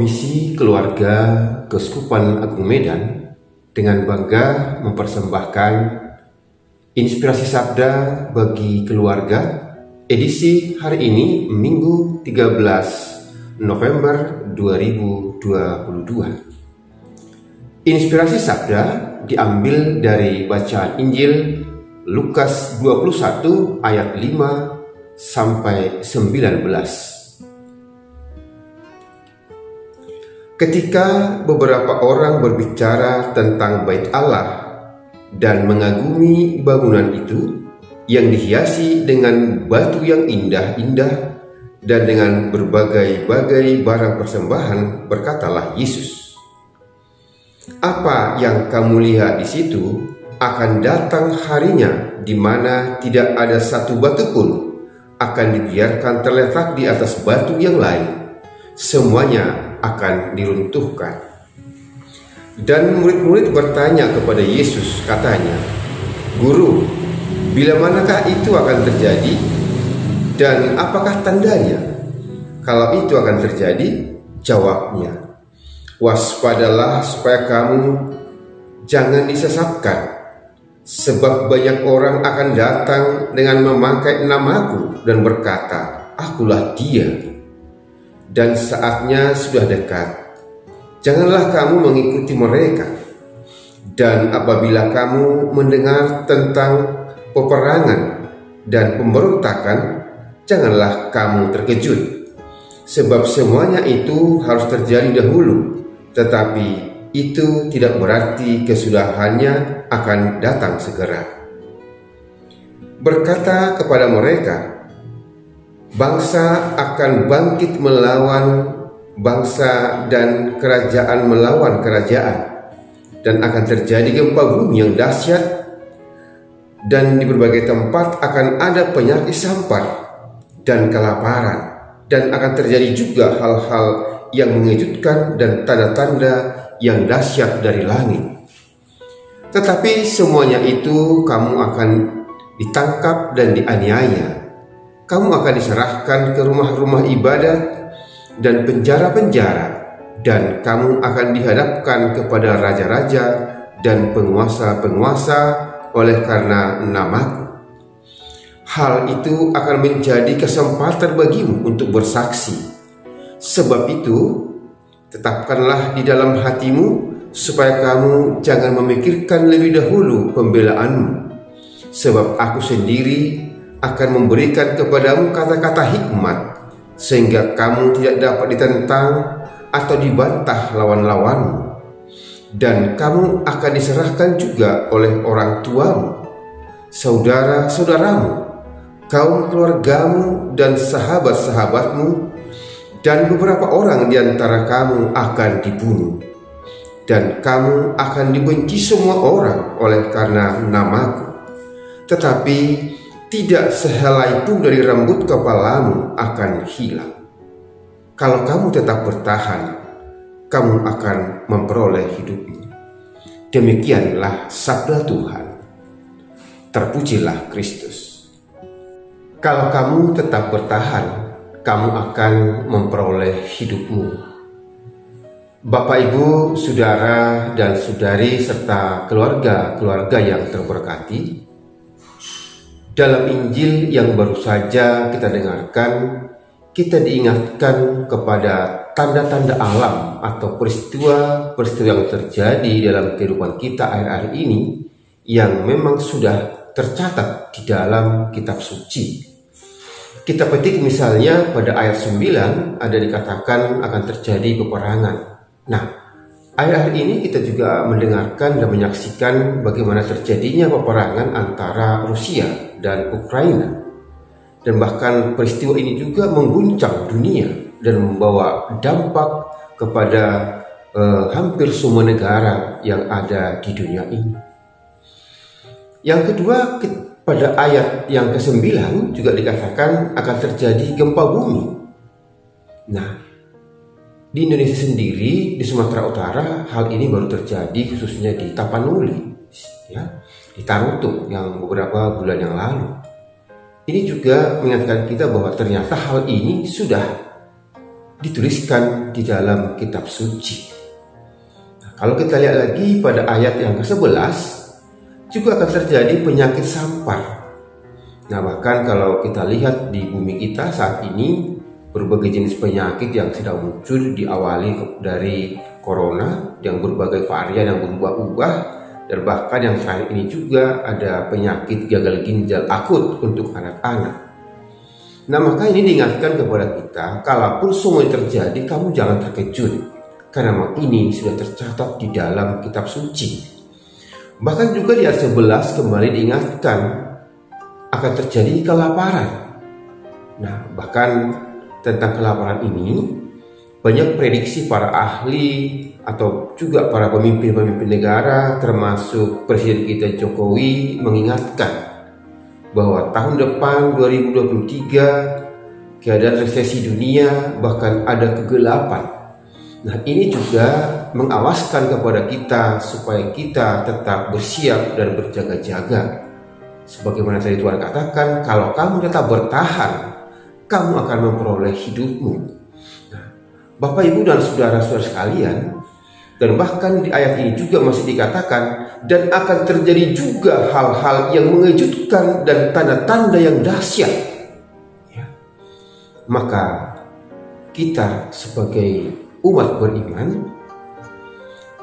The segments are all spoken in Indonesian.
Komisi Keluarga Keuskupan Agung Medan dengan bangga mempersembahkan Inspirasi Sabda bagi Keluarga edisi hari ini Minggu 13 November 2022. Inspirasi Sabda diambil dari bacaan Injil Lukas 21 ayat 5 sampai 19. Ketika beberapa orang berbicara tentang Bait Allah dan mengagumi bangunan itu yang dihiasi dengan batu yang indah-indah dan dengan berbagai-bagai barang persembahan, berkatalah Yesus, "Apa yang kamu lihat di situ akan datang harinya di mana tidak ada satu batu pun akan dibiarkan terletak di atas batu yang lain. Semuanya akan diruntuhkan." Dan murid-murid bertanya kepada Yesus, katanya, "Guru, bila manakah itu akan terjadi? Dan apakah tandanya kalau itu akan terjadi?" Jawabnya, "Waspadalah supaya kamu jangan disesatkan, sebab banyak orang akan datang dengan memakai namaku dan berkata, 'Akulah Dia.' Dan saatnya sudah dekat. Janganlah kamu mengikuti mereka. Dan apabila kamu mendengar tentang peperangan dan pemberontakan, janganlah kamu terkejut, sebab semuanya itu harus terjadi dahulu, tetapi itu tidak berarti kesudahannya akan datang segera." Berkata kepada mereka, "Bangsa akan bangkit melawan bangsa dan kerajaan melawan kerajaan, dan akan terjadi gempa bumi yang dahsyat, dan di berbagai tempat akan ada penyakit sampar dan kelaparan, dan akan terjadi juga hal-hal yang mengejutkan dan tanda-tanda yang dahsyat dari langit. Tetapi semuanya itu kamu akan ditangkap dan dianiaya. Kamu akan diserahkan ke rumah-rumah ibadat dan penjara-penjara, dan kamu akan dihadapkan kepada raja-raja dan penguasa-penguasa oleh karena namaku. Hal itu akan menjadi kesempatan bagimu untuk bersaksi. Sebab itu, tetapkanlah di dalam hatimu supaya kamu jangan memikirkan lebih dahulu pembelaanmu. Sebab aku sendiri akan memberikan kepadamu kata-kata hikmat, sehingga kamu tidak dapat ditentang atau dibantah lawan-lawanmu. Dan kamu akan diserahkan juga oleh orang tuamu, saudara-saudaramu, kaum keluargamu dan sahabat-sahabatmu, dan beberapa orang di antara kamu akan dibunuh. Dan kamu akan dibenci semua orang oleh karena namaku. Tetapi tidak sehelai pun dari rambut kepalamu akan hilang. Kalau kamu tetap bertahan, kamu akan memperoleh hidupmu." Demikianlah sabda Tuhan. Terpujilah Kristus. Kalau kamu tetap bertahan, kamu akan memperoleh hidupmu. Bapak, Ibu, saudara dan saudari serta keluarga-keluarga yang terberkati, dalam Injil yang baru saja kita dengarkan, kita diingatkan kepada tanda-tanda alam atau peristiwa-peristiwa yang terjadi dalam kehidupan kita akhir-akhir ini yang memang sudah tercatat di dalam kitab suci. Kita petik misalnya pada ayat 9 ada dikatakan akan terjadi peperangan. Nah, akhir-akhir ini kita juga mendengarkan dan menyaksikan bagaimana terjadinya peperangan antara Rusia dan Ukraina. Dan bahkan peristiwa ini juga mengguncang dunia dan membawa dampak kepada hampir semua negara yang ada di dunia ini. Yang kedua, pada ayat yang ke-9 juga dikatakan akan terjadi gempa bumi. Nah, di Indonesia sendiri, di Sumatera Utara, hal ini baru terjadi khususnya di Tapanuli, ya, di Tarutung yang beberapa bulan yang lalu. Ini juga mengingatkan kita bahwa ternyata hal ini sudah dituliskan di dalam kitab suci. Nah, kalau kita lihat lagi pada ayat yang ke-11, juga akan terjadi penyakit sampar. Nah, bahkan kalau kita lihat di bumi kita saat ini, berbagai jenis penyakit yang sedang muncul diawali dari corona yang berbagai varian yang berubah-ubah, dan bahkan yang terakhir ini juga ada penyakit gagal ginjal akut untuk anak-anak. Nah, maka ini diingatkan kepada kita, kalaupun semua terjadi, kamu jangan terkejut, karena memang ini sudah tercatat di dalam kitab suci. Bahkan juga di ayat 11 kembali diingatkan akan terjadi kelaparan. Nah, bahkan tentang kelaparan ini banyak prediksi para ahli atau juga para pemimpin-pemimpin negara, termasuk Presiden kita Jokowi, mengingatkan bahwa tahun depan 2023 keadaan resesi dunia, bahkan ada kegelapan. Nah, ini juga mengawaskan kepada kita supaya kita tetap bersiap dan berjaga-jaga. Sebagaimana tadi Tuhan katakan, kalau kamu tetap bertahan, kamu akan memperoleh hidupmu. Nah, Bapak, Ibu, dan saudara-saudara sekalian, dan bahkan di ayat ini juga masih dikatakan, dan akan terjadi juga hal-hal yang mengejutkan dan tanda-tanda yang dahsyat. Ya. Maka kita sebagai umat beriman,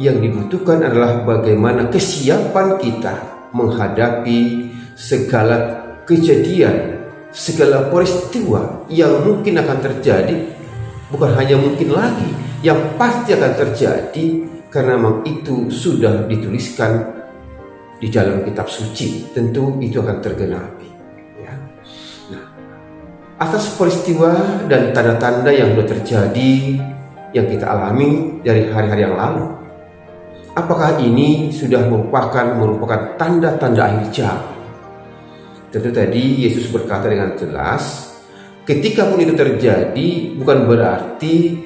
yang dibutuhkan adalah bagaimana kesiapan kita menghadapi segala kejadian, segala peristiwa yang mungkin akan terjadi. Bukan hanya mungkin lagi, yang pasti akan terjadi, karena memang itu sudah dituliskan di dalam kitab suci. Tentu itu akan tergenapi. Ya. Nah, atas peristiwa dan tanda-tanda yang sudah terjadi, yang kita alami dari hari-hari yang lalu, apakah ini sudah merupakan tanda-tanda akhir zaman? Tentu tadi Yesus berkata dengan jelas, ketika pun itu terjadi, bukan berarti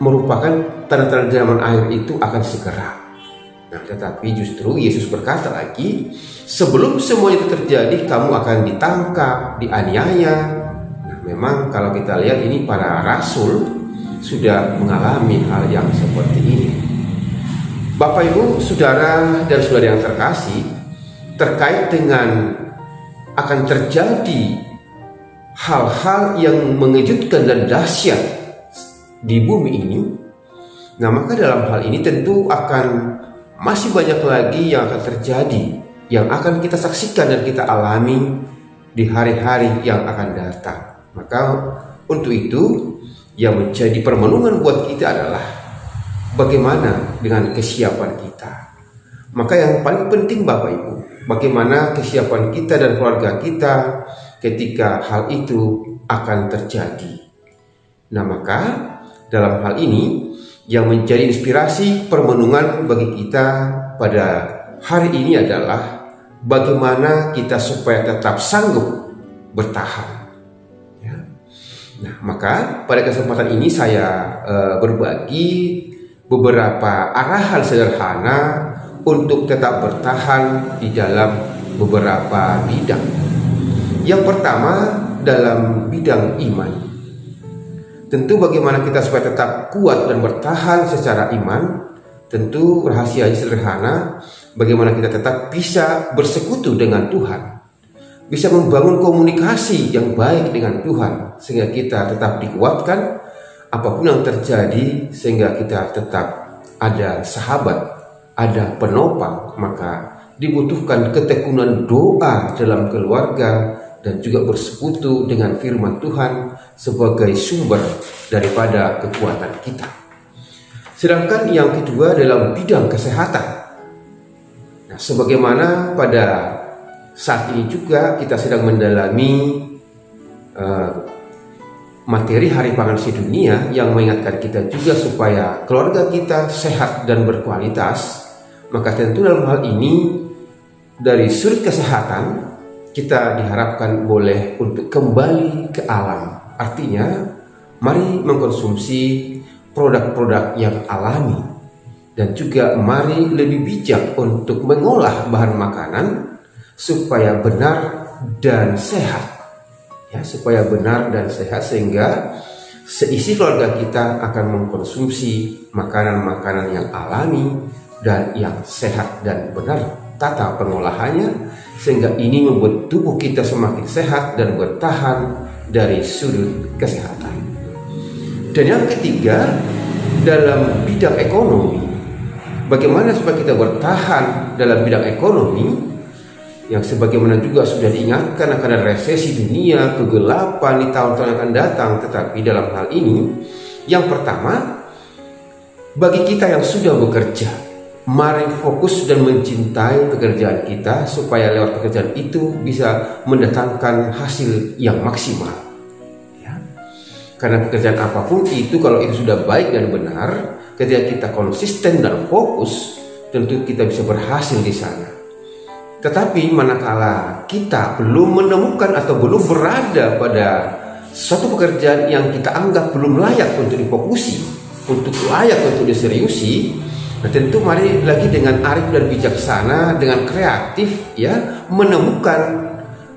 merupakan tanda-tanda zaman akhir itu akan segera. Nah, tetapi justru Yesus berkata lagi, sebelum semua itu terjadi, kamu akan ditangkap, dianiaya. Nah, memang kalau kita lihat ini para rasul sudah mengalami hal yang seperti ini. Bapak, Ibu, saudara dan saudara yang terkasih, terkait dengan akan terjadi hal-hal yang mengejutkan dan dahsyat di bumi ini. Nah, maka dalam hal ini tentu akan masih banyak lagi yang akan terjadi, yang akan kita saksikan dan kita alami di hari-hari yang akan datang. Maka untuk itu, yang menjadi permenungan buat kita adalah bagaimana dengan kesiapan kita. Maka yang paling penting, Bapak Ibu, bagaimana kesiapan kita dan keluarga kita ketika hal itu akan terjadi. Nah, maka dalam hal ini yang menjadi inspirasi permenungan bagi kita pada hari ini adalah bagaimana kita supaya tetap sanggup bertahan. Nah, maka pada kesempatan ini saya berbagi beberapa arahan sederhana untuk tetap bertahan di dalam beberapa bidang. Yang pertama, dalam bidang iman. Tentu bagaimana kita supaya tetap kuat dan bertahan secara iman, tentu rahasianya sederhana, bagaimana kita tetap bisa bersekutu dengan Tuhan, bisa membangun komunikasi yang baik dengan Tuhan, sehingga kita tetap dikuatkan apapun yang terjadi, sehingga kita tetap ada sahabat, ada penopang. Maka dibutuhkan ketekunan doa dalam keluarga dan juga bersekutu dengan firman Tuhan sebagai sumber daripada kekuatan kita. Sedangkan yang kedua dalam bidang kesehatan. Nah, sebagaimana pada saat ini juga kita sedang mendalami materi Hari Pangan Sedunia yang mengingatkan kita juga supaya keluarga kita sehat dan berkualitas. Maka tentu dalam hal ini dari sudut kesehatan kita diharapkan boleh untuk kembali ke alam. Artinya mari mengkonsumsi produk-produk yang alami, dan juga mari lebih bijak untuk mengolah bahan makanan supaya benar dan sehat, ya, supaya benar dan sehat, sehingga seisi keluarga kita akan mengkonsumsi makanan-makanan yang alami dan yang sehat dan benar tata pengolahannya, sehingga ini membuat tubuh kita semakin sehat dan bertahan dari sudut kesehatan. Dan yang ketiga, dalam bidang ekonomi, bagaimana supaya kita bertahan dalam bidang ekonomi yang sebagaimana juga sudah diingatkan akan ada resesi dunia, kegelapan di tahun-tahun yang akan datang. Tetapi dalam hal ini, yang pertama, bagi kita yang sudah bekerja, mari fokus dan mencintai pekerjaan kita supaya lewat pekerjaan itu bisa mendatangkan hasil yang maksimal. Ya. Karena pekerjaan apapun itu, kalau itu sudah baik dan benar, ketika kita konsisten dan fokus, tentu kita bisa berhasil di sana. Tetapi manakala kita belum menemukan atau belum berada pada suatu pekerjaan yang kita anggap belum layak untuk difokusi, untuk layak untuk diseriusi, nah tentu mari lagi dengan arif dan bijaksana, dengan kreatif ya, menemukan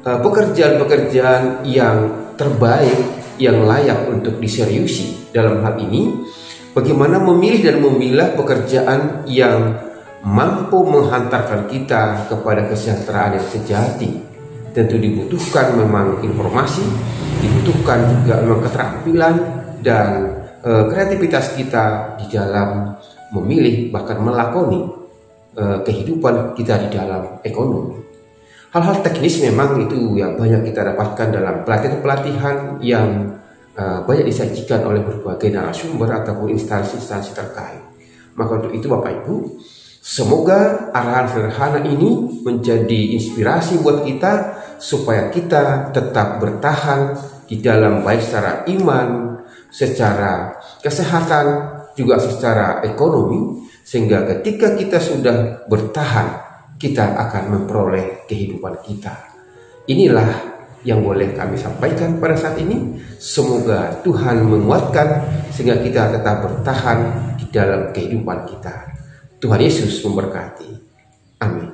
pekerjaan-pekerjaan yang terbaik, yang layak untuk diseriusi. Dalam hal ini, bagaimana memilih dan memilah pekerjaan yang mampu menghantarkan kita kepada kesejahteraan yang sejati. Tentu dibutuhkan memang informasi, dibutuhkan juga memang keterampilan dan kreativitas kita di dalam memilih bahkan melakoni kehidupan kita di dalam ekonomi. Hal-hal teknis memang itu yang banyak kita dapatkan dalam pelatihan-pelatihan yang banyak disajikan oleh berbagai narasumber ataupun instansi-instansi terkait. Maka untuk itu Bapak Ibu, semoga arahan sederhana ini menjadi inspirasi buat kita supaya kita tetap bertahan di dalam baik secara iman, secara kesehatan, juga secara ekonomi, sehingga ketika kita sudah bertahan, kita akan memperoleh kehidupan kita. Inilah yang boleh kami sampaikan pada saat ini. Semoga Tuhan menguatkan sehingga kita tetap bertahan di dalam kehidupan kita. Tuhan Yesus memberkati. Amin.